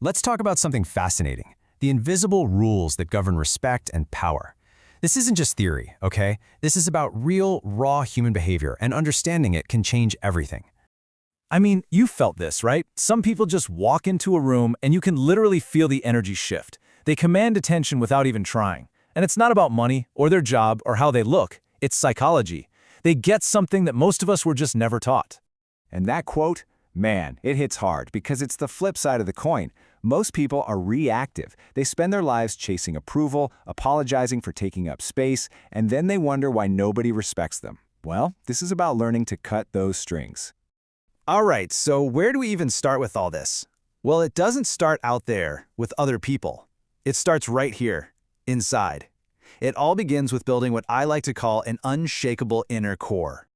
Let's talk about something fascinating, the invisible rules that govern respect and power. This isn't just theory, okay? This is about real, raw human behavior, and understanding it can change everything. I mean, you felt this, right? Some people just walk into a room and you can literally feel the energy shift. They command attention without even trying. And it's not about money or their job or how they look. It's psychology. They get something that most of us were just never taught. And that quote, man, it hits hard because it's the flip side of the coin. Most people are reactive. They spend their lives chasing approval, apologizing for taking up space, and then they wonder why nobody respects them. Well, this is about learning to cut those strings. All right, so where do we even start with all this? Well, it doesn't start out there with other people. It starts right here, inside. It all begins with building what I like to call an unshakable inner core.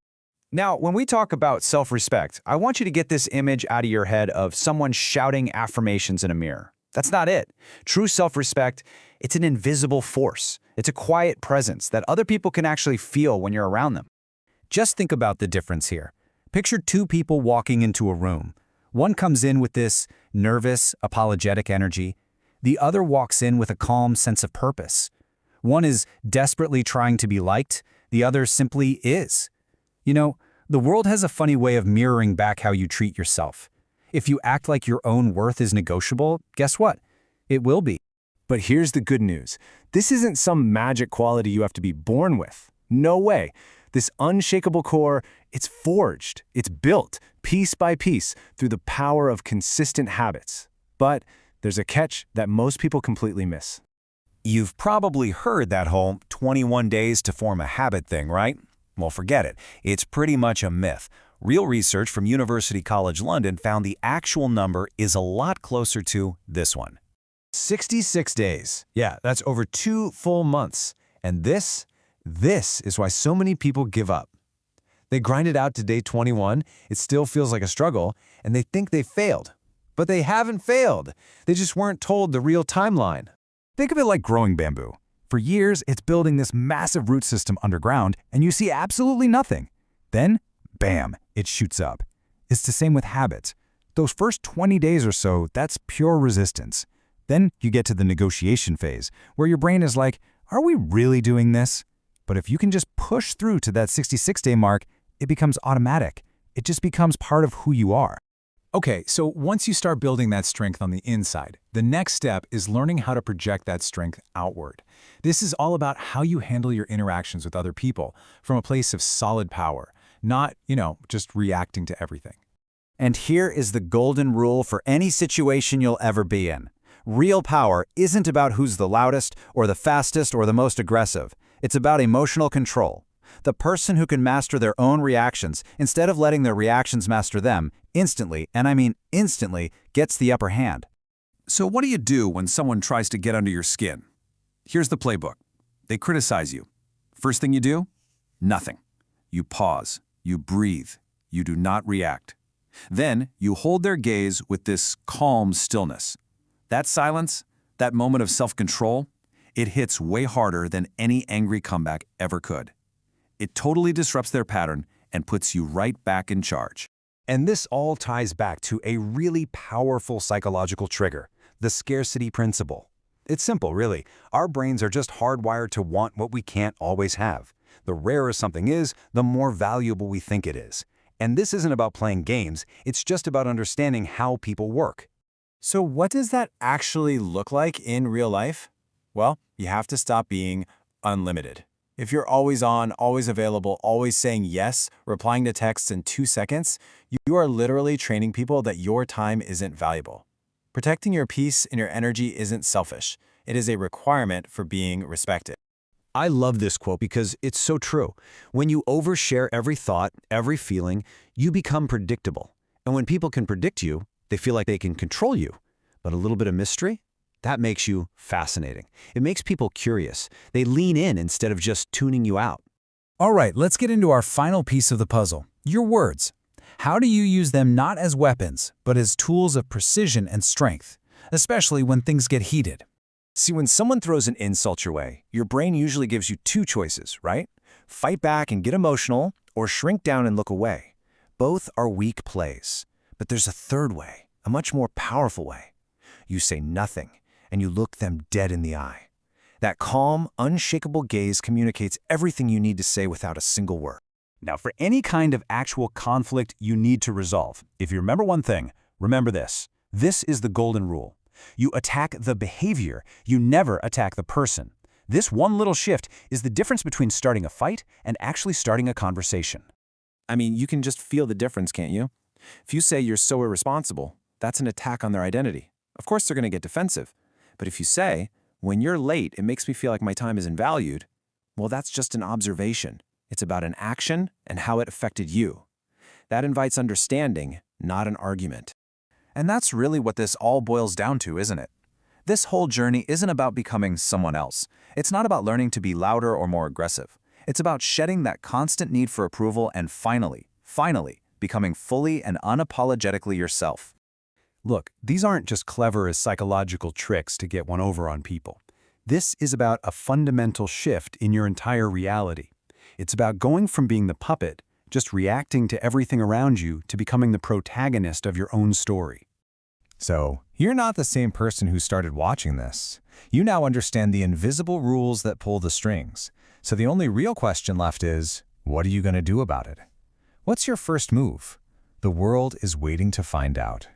Now, when we talk about self-respect, I want you to get this image out of your head of someone shouting affirmations in a mirror. That's not it. True self-respect, it's an invisible force. It's a quiet presence that other people can actually feel when you're around them. Just think about the difference here. Picture two people walking into a room. One comes in with this nervous, apologetic energy. The other walks in with a calm sense of purpose. One is desperately trying to be liked. The other simply is. You know, the world has a funny way of mirroring back how you treat yourself. If you act like your own worth is negotiable, guess what? It will be. But here's the good news. This isn't some magic quality you have to be born with. No way. This unshakable core, it's forged, it's built, piece by piece, through the power of consistent habits. But there's a catch that most people completely miss. You've probably heard that whole 21 days to form a habit thing, right? Well, forget it. It's pretty much a myth. Real research from University College London found the actual number is a lot closer to this one. 66 days. Yeah, that's over 2 full months. And this is why so many people give up. They grind it out to day 21, it still feels like a struggle, and they think they failed. But they haven't failed. They just weren't told the real timeline. Think of it like growing bamboo. For years, it's building this massive root system underground, and you see absolutely nothing. Then, bam, it shoots up. It's the same with habits. Those first 20 days or so, that's pure resistance. Then you get to the negotiation phase, where your brain is like, are we really doing this? But if you can just push through to that 66-day mark, it becomes automatic. It just becomes part of who you are. Okay, so once you start building that strength on the inside, the next step is learning how to project that strength outward. This is all about how you handle your interactions with other people from a place of solid power, not, just reacting to everything. And here is the golden rule for any situation you'll ever be in. Real power isn't about who's the loudest or the fastest or the most aggressive. It's about emotional control. The person who can master their own reactions instead of letting their reactions master them instantly, and I mean instantly, gets the upper hand. So what do you do when someone tries to get under your skin? Here's the playbook. They criticize you. First thing you do? Nothing. You pause. You breathe. You do not react. Then you hold their gaze with this calm stillness. That silence, that moment of self-control, it hits way harder than any angry comeback ever could. It totally disrupts their pattern and puts you right back in charge. And this all ties back to a really powerful psychological trigger, the scarcity principle. It's simple, really. Our brains are just hardwired to want what we can't always have. The rarer something is, the more valuable we think it is. And this isn't about playing games, it's just about understanding how people work. So what does that actually look like in real life? Well, you have to stop being unlimited. If you're always on, always available, always saying yes, replying to texts in 2 seconds, you are literally training people that your time isn't valuable. Protecting your peace and your energy isn't selfish. It is a requirement for being respected. I love this quote because it's so true. When you overshare every thought, every feeling, you become predictable. And when people can predict you, they feel like they can control you. But a little bit of mystery? That makes you fascinating. It makes people curious. They lean in instead of just tuning you out. All right, let's get into our final piece of the puzzle, your words. How do you use them not as weapons, but as tools of precision and strength, especially when things get heated? See, when someone throws an insult your way, your brain usually gives you 2 choices, right? Fight back and get emotional, or shrink down and look away. Both are weak plays. But there's a third way, a much more powerful way. You say nothing, and you look them dead in the eye. That calm, unshakable gaze communicates everything you need to say without a single word. Now, for any kind of actual conflict you need to resolve, if you remember one thing, remember this. This is the golden rule. You attack the behavior, you never attack the person. This one little shift is the difference between starting a fight and actually starting a conversation. I mean, you can just feel the difference, can't you? If you say you're so irresponsible, that's an attack on their identity. Of course they're going to get defensive. But if you say, when you're late, it makes me feel like my time isn't valued, well, that's just an observation. It's about an action and how it affected you. That invites understanding, not an argument. And that's really what this all boils down to, isn't it? This whole journey isn't about becoming someone else. It's not about learning to be louder or more aggressive. It's about shedding that constant need for approval and finally, becoming fully and unapologetically yourself. Look, these aren't just clever as psychological tricks to get one over on people. This is about a fundamental shift in your entire reality. It's about going from being the puppet, just reacting to everything around you, to becoming the protagonist of your own story. So, you're not the same person who started watching this. You now understand the invisible rules that pull the strings. So the only real question left is, what are you going to do about it? What's your first move? The world is waiting to find out.